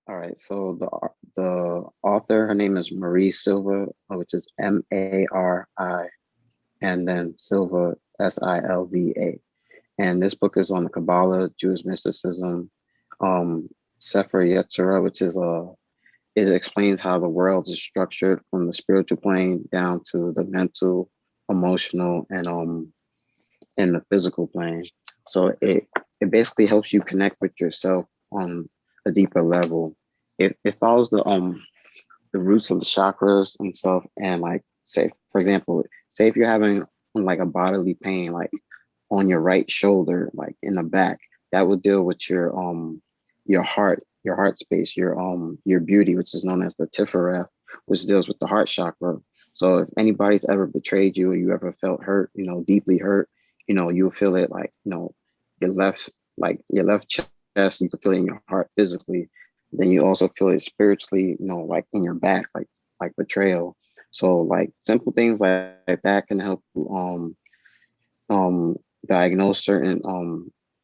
All right. So the author, her name is Mari Silva, which is Mari, and then Silva, Silva. And this book is on the Kabbalah, Jewish mysticism, um, Sefer Yetzirah, which is it explains how the world is structured from the spiritual plane down to the mental, emotional, and the physical plane. So it basically helps you connect with yourself on a deeper level. It follows the roots of the chakras and stuff, and like say for example, say if you're having like a bodily pain, like on your right shoulder, like in the back, that would deal with your heart space, your beauty, which is known as the Tifereth, which deals with the heart chakra. So if anybody's ever betrayed you or you ever felt hurt, deeply hurt, you'll feel it like, your left, your left chest, you can feel it in your heart physically. Then you also feel it spiritually, like in your back, like betrayal. So like simple things like that can help you diagnose certain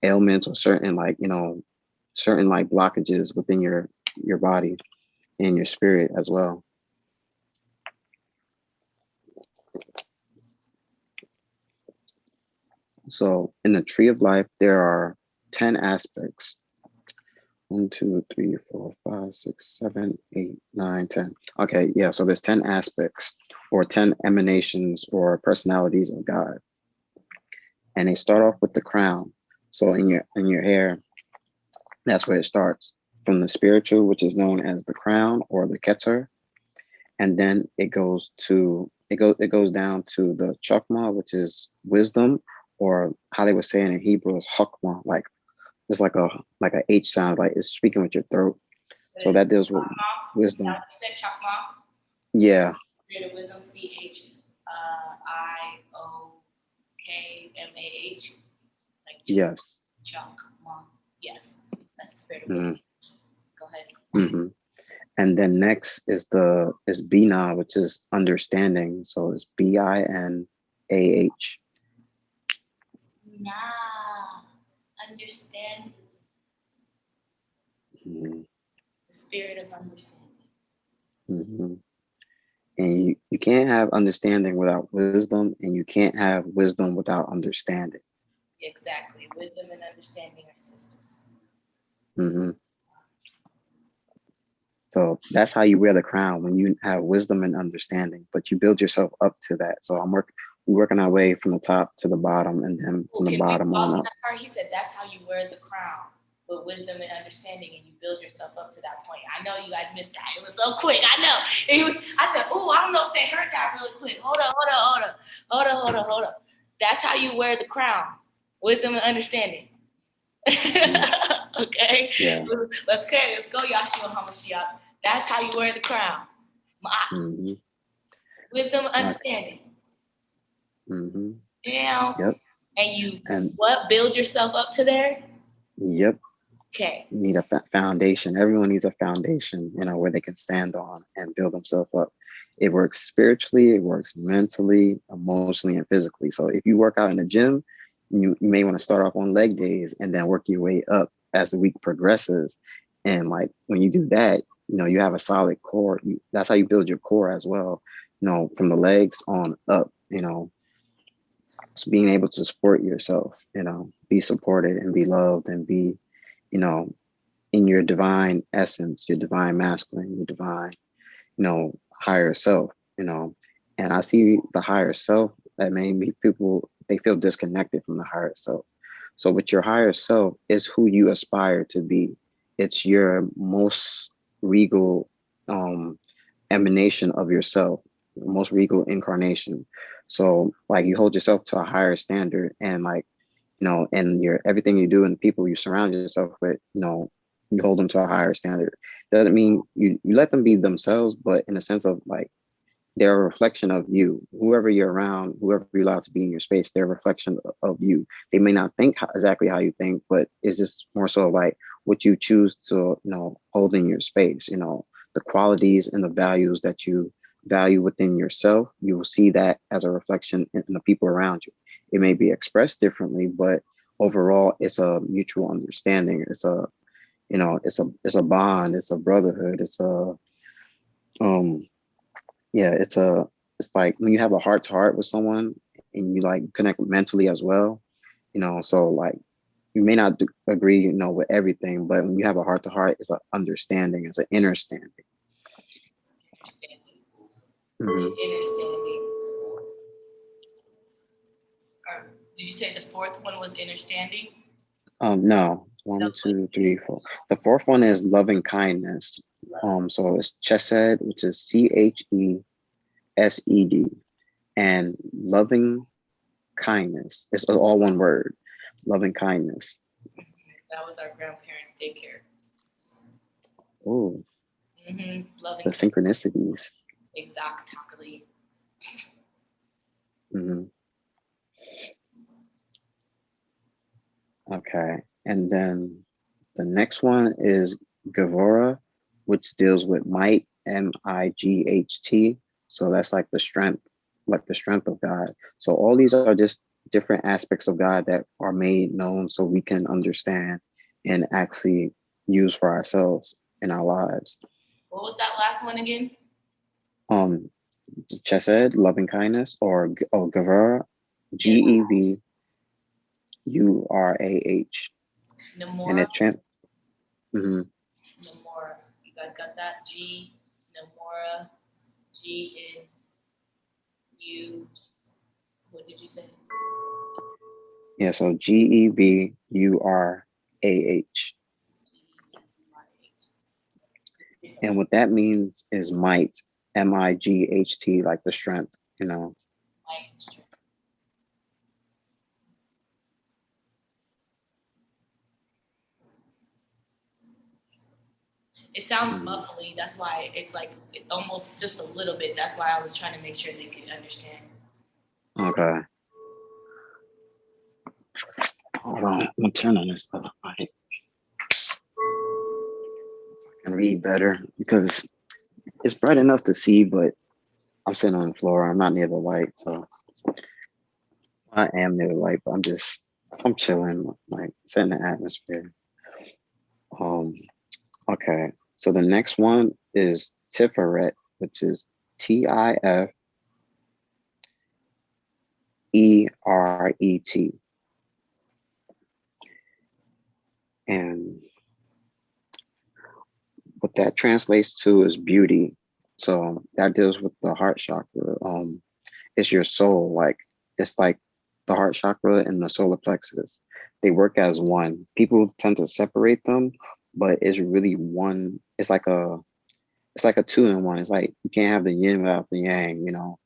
ailments or certain certain like blockages within your body and your spirit as well. So in the tree of life, there are 10 aspects. 1, 2, 3, 4, 5, 6, 7, 8, 9, 10. Okay, yeah. So there's 10 aspects or 10 emanations or personalities of God. And they start off with the crown. So in your hair, that's where it starts. From the spiritual, which is known as the crown or the Keter. And then it goes down to the chakma, which is wisdom, or how they were saying in Hebrew is hakma, like it's like a H sound, like it's speaking with your throat. So that deals with wisdom. You said chakma. Yeah. Spirit of wisdom, Chokmah. Like Yes. chakma. Yes, that's the spirit of wisdom. Go ahead. Mm-hmm. And then next is Bina, which is understanding. So it's Binah. Nah, understand. Mm-hmm. The spirit of understanding. Mm-hmm. And you can't have understanding without wisdom, and you can't have wisdom without understanding. Exactly. Wisdom and understanding are sisters. Mm-hmm. So that's how you wear the crown, when you have wisdom and understanding, but you build yourself up to that. So we're working our way from the top to the bottom, and then from the bottom on up. That part? He said that's how you wear the crown, with wisdom and understanding, and you build yourself up to that point. I know you guys missed that. It was so quick. I know. I said, "Ooh, I don't know if they heard that really quick." Hold up. That's how you wear the crown, wisdom and understanding. Okay. Yeah. Let's go, Yahshua HaMashiach. That's how you wear the crown. Mm-hmm. Wisdom, understanding. Mm-hmm. Down. Yep. And what? Build yourself up to there? Yep. Okay. You need a foundation. Everyone needs a foundation, where they can stand on and build themselves up. It works spiritually, it works mentally, emotionally, and physically. So if you work out in the gym, you may want to start off on leg days and then work your way up as the week progresses. And like when you do that, you have a solid core. That's how you build your core as well. From the legs on up. Being able to support yourself. Be supported and be loved and be, you know, in your divine essence, your divine masculine, your divine, higher self. And I see the higher self that maybe people they feel disconnected from the higher self. So with your higher self is who you aspire to be. It's your most regal emanation of yourself, most regal incarnation. So like you hold yourself to a higher standard, and like, and your everything you do and the people you surround yourself with, you hold them to a higher standard. Doesn't mean you let them be themselves, but in a sense of like they're a reflection of you. Whoever you're around, whoever you're allowed to be in your space, they're a reflection of you. They may not think exactly how you think, but it's just more so like what you choose to, hold in your space. The qualities and the values that you value within yourself, you will see that as a reflection in the people around you. It may be expressed differently, but overall, it's a mutual understanding. You know, it's a bond, it's a brotherhood, it's a yeah, it's like when you have a heart to heart with someone and you like connect mentally as well, you know, so like you may not agree, you know, with everything, but when you have a heart to heart, it's an understanding, it's an understanding. Understanding. Understanding. Did you say the fourth one was understanding? No, 1, 2, 3, 4. The fourth one is loving kindness. So it's chesed, which is CHESED, and loving kindness. It's all one word, loving kindness. That was our grandparents' daycare. Oh, loving the synchronicities. Exactly. Okay, and then the next one is Gavora, which deals with might, MIGHT. So that's like the strength of God. So all these are just different aspects of God that are made known so we can understand and actually use for ourselves in our lives. What was that last one again? Chesed, loving kindness, or Gavura, GEVURAH. And it Namora, you guys got that? Namora, GNU. What did you say? Yeah, so GEVURAH. And what that means is might, MIGHT, like the strength, you know. Might. It sounds muffly. That's why it's like almost just a little bit. That's why I was trying to make sure they could understand. Okay. Hold on. I'm gonna turn on this other light. I can read better because it's bright enough to see, but I'm sitting on the floor. I'm not near the light, so I am near the light, but I'm chilling, like setting the atmosphere. Okay. So the next one is Tiferet, which is TIFERET. And what that translates to is beauty. So that deals with the heart chakra. It's your soul. Like it's like the heart chakra and the solar plexus. They work as one. People tend to separate them, but it's really one. It's like a two in one. It's like you can't have the yin without the yang, you know.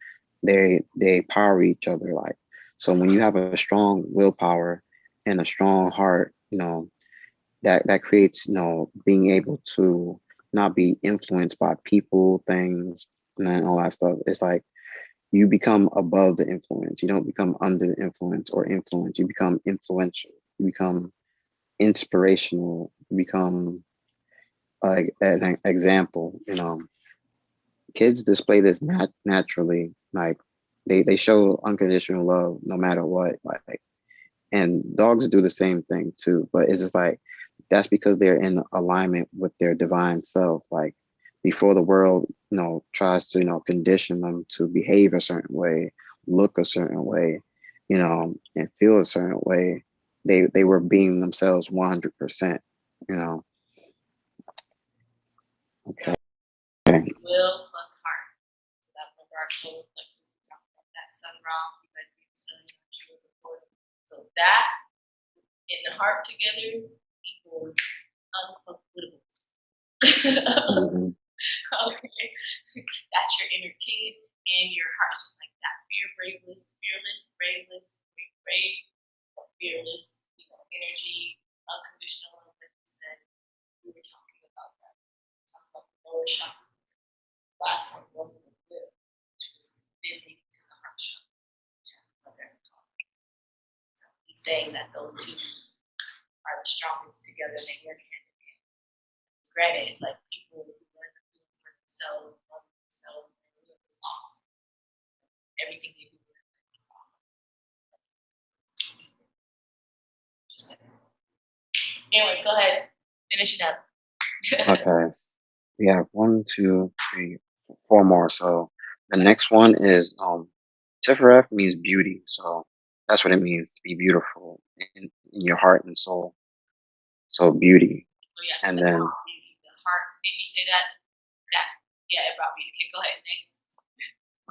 They power each other. Like so when you have a strong willpower and a strong heart, you know, that creates, you know, being able to not be influenced by people, things, and then all that stuff. It's like you become above the influence. You don't become under the influence or influence. You become influential. You become inspirational. You become like an example. You know, kids display this naturally. Like they show unconditional love no matter what. Like, and dogs do the same thing too. But it's just like that's because they're in alignment with their divine self. Like before the world, you know, tries to, you know, condition them to behave a certain way, look a certain way, you know, and feel a certain way, they were being themselves 100%, you know. Okay. Will plus heart. So that was our solar plexus. We talked about that sun rock. We went through the sun before. So that in the heart together equals unconquerable. Okay. That's your inner kid, and your heart is just like that. Brave, fearless, you know, energy, unconditional love, like you said. We were talking about that. Talking about the lower chakra. Last one was the will, which was really to the heart chakra. So he's saying that those two are the strongest together. They work hand in hand. Granted, it's like people who learn to do for themselves, love themselves, and they live this long. Everything they do is long. Just like, anyway, go ahead. Finish it up. Okay. We have 1, 2, 3, 4 more. So the next one is Tifereth means beauty. So that's what it means to be beautiful in your heart and soul. So beauty. Oh, yes, And the then heart. Didn't you say that? Yeah, it brought me to kick. Go ahead, next.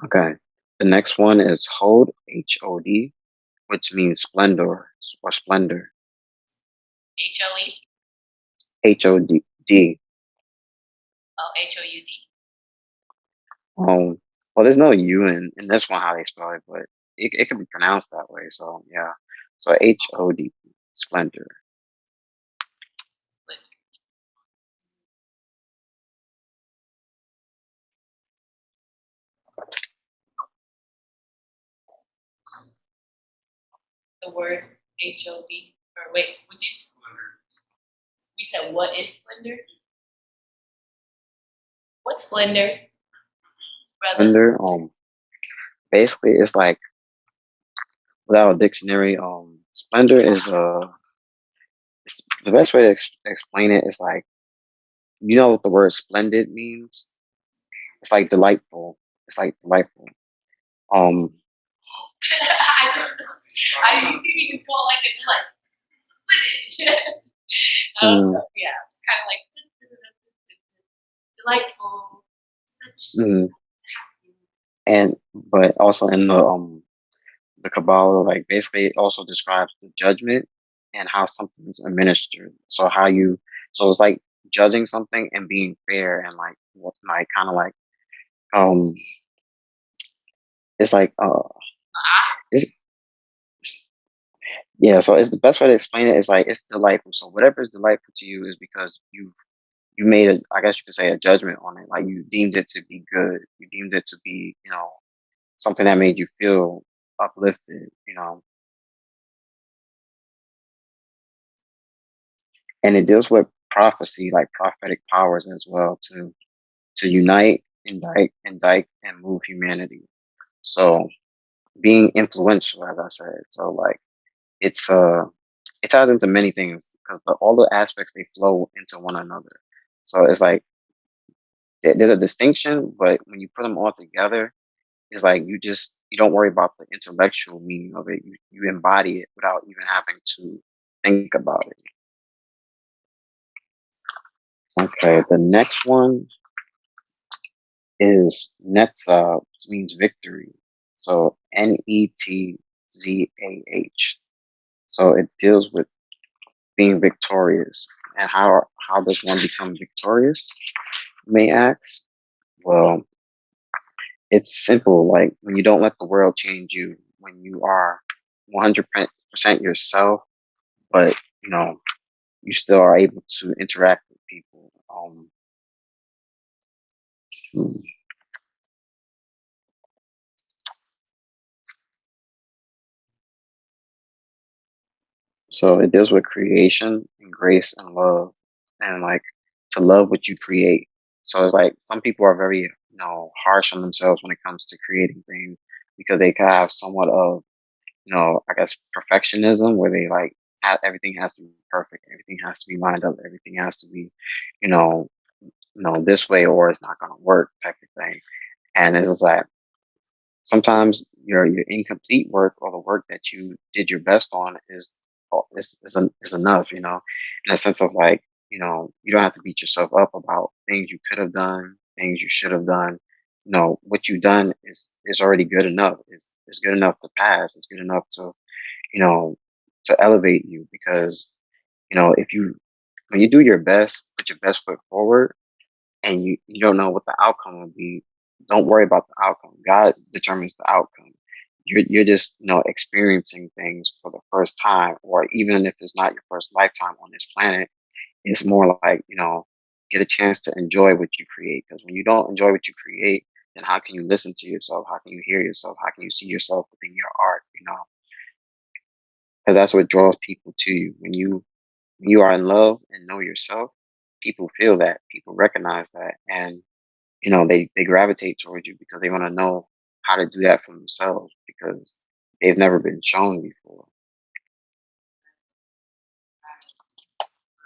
okay. The next one is Hod, HOD, which means splendor or splendor. HOE? HOD. Oh, HOUD. Well, there's no U in this one how they spell it, but it can be pronounced that way. So yeah. So HOD, splendor. The word HOD. Or wait, would you? You said what is splendor? What's splendor, brother? Splendor. Basically it's like without a dictionary, splendor is the best way to explain it is like you know what the word splendid means. It's like delightful. It's like delightful. Um, I you see me just go like this, like split it. Yeah, it's kind of like delightful, such mm, happy. and but also in the Kabbalah, like basically it also describes the judgment and how something's administered. So it's like judging something and being fair and like kind of like um, it's like it's yeah. So it's the best way to explain it is like it's delightful. So whatever is delightful to you is because you made a, I guess you could say, a judgment on it. Like you deemed it to be good. You deemed it to be, something that made you feel uplifted, and it deals with prophecy, like prophetic powers as well, to unite, indict, and move humanity. So being influential, as I said, so like it's it ties into many things because all the aspects they flow into one another. So it's like there's a distinction, but when you put them all together, it's like you don't worry about the intellectual meaning of it. You embody it without even having to think about it. Okay, the next one is Netzah, which means victory. So Netzah. So it deals with being victorious. And how does one become victorious? You may ask. Well, it's simple. Like when you don't let the world change you, when you are 100% yourself, but you still are able to interact with people. Hmm. So it deals with creation and grace and love, and like to love what you create. So it's like some people are very, harsh on themselves when it comes to creating things because they can have somewhat of, I guess perfectionism where they like everything has to be perfect, everything has to be lined up, everything has to be, you know, this way or it's not going to work type of thing. And it's like sometimes your incomplete work or the work that you did your best on is enough, in a sense of like, you don't have to beat yourself up about things you could have done, things you should have done. What you've done is already good enough. It's good enough to pass. It's good enough to, you know, to elevate you because, if you when you do your best, put your best foot forward and you don't know what the outcome will be, don't worry about the outcome. God determines the outcome. You're just experiencing things for the first time, or even if it's not your first lifetime on this planet, it's more like get a chance to enjoy what you create. Because when you don't enjoy what you create, then how can you listen to yourself? How can you hear yourself? How can you see yourself within your art? Because that's what draws people to you. When you are in love and know yourself, people feel that, people recognize that, and they gravitate towards you because they want to know how to do that for themselves because they've never been shown before.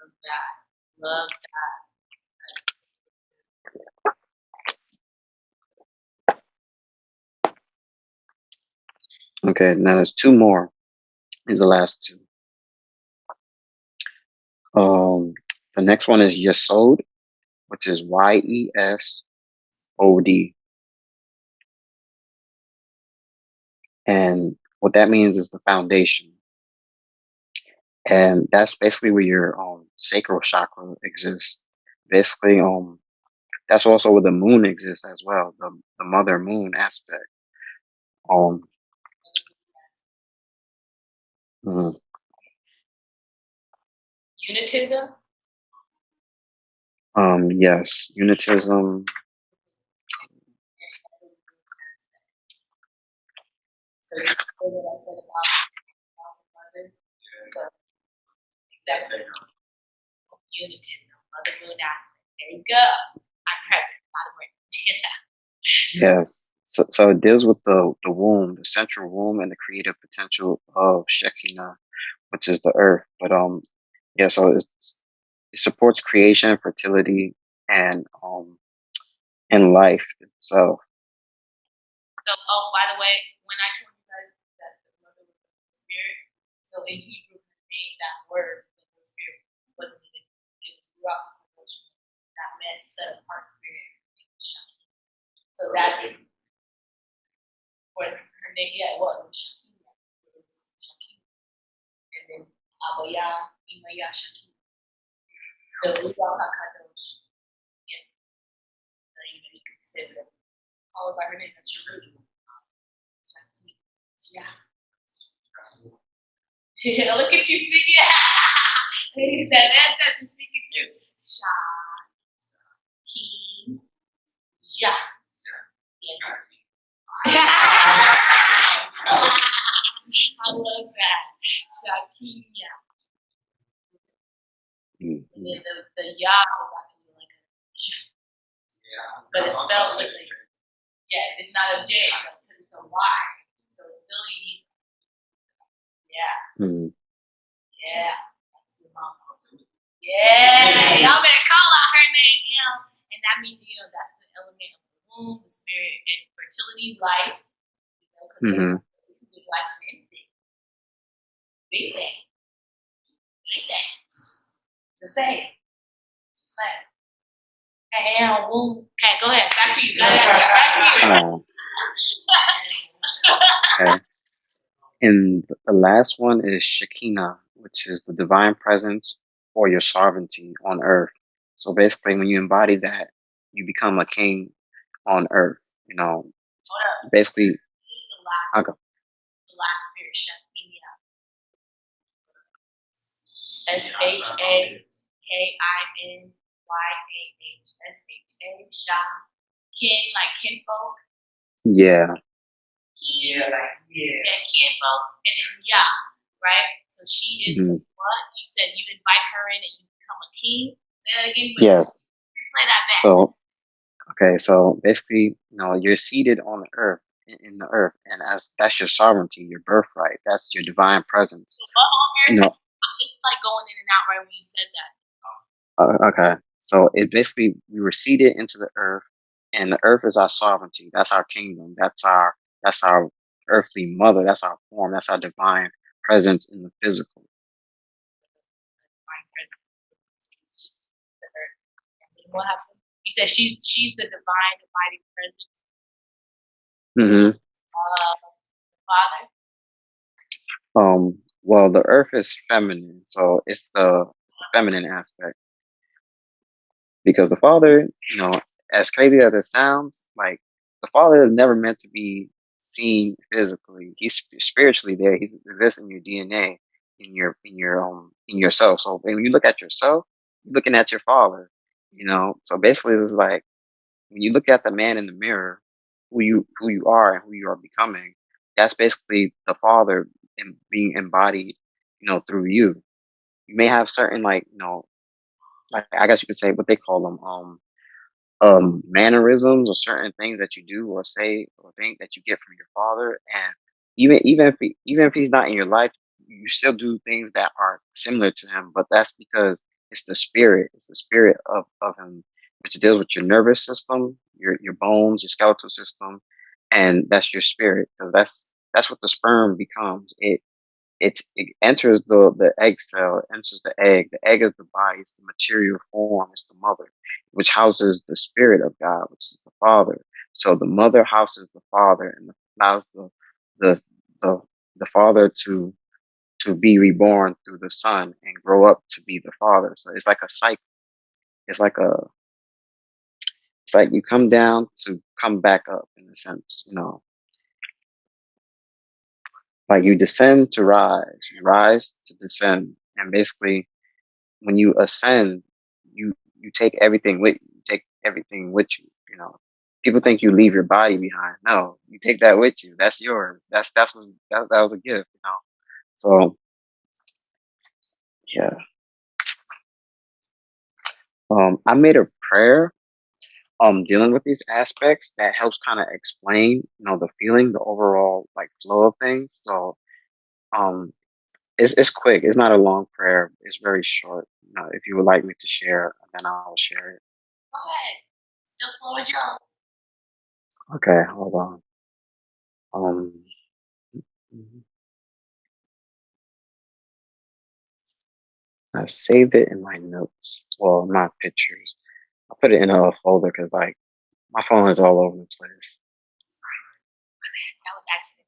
Love that. Love Okay, now there's two more. These are the last two. The next one is Yesod, which is Yesod. And what that means is the foundation. And that's basically where your sacral chakra exists. Basically, that's also where the moon exists as well, the mother moon aspect. Mhm. Unitism. Yes, unitism. So you know what I said about the mother. So exactly. Unitism, mother moon aspect. There you go. I'm pregnant, by the way. Yes. So it deals with the womb, the central womb, and the creative potential of Shekinah, which is the earth. But yeah. So it supports creation, fertility, and life itself. So, oh, by the way, when I told you guys that the mother was the Holy Spirit, so in Hebrew, the name that word, the Holy Spirit, wasn't even, it was throughout the devotion. That meant set apart spirit. So that's what her name, yeah, it was Shekinah. It was Shekinah. And then Abaya, Imaya, Shekinah. The Ruach HaKadosh. Yeah. So, you could say that. All by her name, that's Jerusalem. Yeah, look at you speaking. That ancestor speaking through. Shakim. Yeah. I love that. Shakim. Yeah. And then the Yah is actually like a but it's spelled with a, yeah, it's not a J, because it's a Y. So it's still unique. Yeah. Yeah. That's your mom. Yeah. Y'all better call out her name, and that means, that's the element of the womb, the spirit, and fertility, life. Give life to anything. Big thing. Big things. Just say. Hey, womb. Okay, go ahead. Back to you. Back to you. Okay. And the last one is Shekinah, which is the divine presence or your sovereignty on earth. So basically, when you embody that, you become a king on earth. Basically. The last spirit, Shekinah. SHAKINYAH. SHA. Kin, like kinfolk. Yeah. Kinfolk, and then Yah, right? So she is what? You said you invite her in and you become a king? Say that again? Yes. Play that back. So basically, you're seated on the earth, in the earth, and that's your sovereignty, your birthright. That's your divine presence. So it's like going in and out right when you said that. Okay. So it basically, we were seated into the earth, and the earth is our sovereignty. That's our kingdom. That's our earthly mother. That's our form. That's our divine presence in the physical. What happened? You said she's the divine abiding presence. Father. Well, the earth is feminine, so it's the feminine aspect. Because the Father, as crazy as it sounds, like the Father is never meant to be seen physically. He's spiritually there. He exists in your DNA, in yourself. So when you look at yourself, you're looking at your Father. So basically, it's like when you look at the man in the mirror, who you are and who you are becoming. That's basically the Father being embodied, through you. You may have certain like I guess you could say what they call them, mannerisms or certain things that you do or say or think that you get from your father. And even if he's not in your life, you still do things that are similar to him. But that's because It's the spirit. It's the spirit of him, which deals with your nervous system, your bones, your skeletal system, and that's your spirit, because that's what the sperm becomes. It enters the egg cell, enters the egg. The egg is the body, it's the material form, it's the mother, which houses the spirit of God, which is the Father. So the mother houses the Father and allows the the the Father to be reborn through the Son and grow up to be the Father. So it's like a cycle. It's like a it's like you come down to come back up in a sense, like you descend to rise, you rise to descend, and basically when you ascend, you take everything with you. You take everything with you. People think you leave your body behind. No, you take that with you. That's yours. That was a gift. So yeah, I made a prayer dealing with these aspects that helps kind of explain the feeling, the overall like flow of things. So um it's quick. It's not a long prayer. It's very short. If you would like me to share, then I'll share it. Go ahead. Still floor is yours. Okay, hold on. Um, I saved it in my notes. Well, my pictures. I put it in a folder because like my phone is all over the place. Sorry. My bad. That was accident.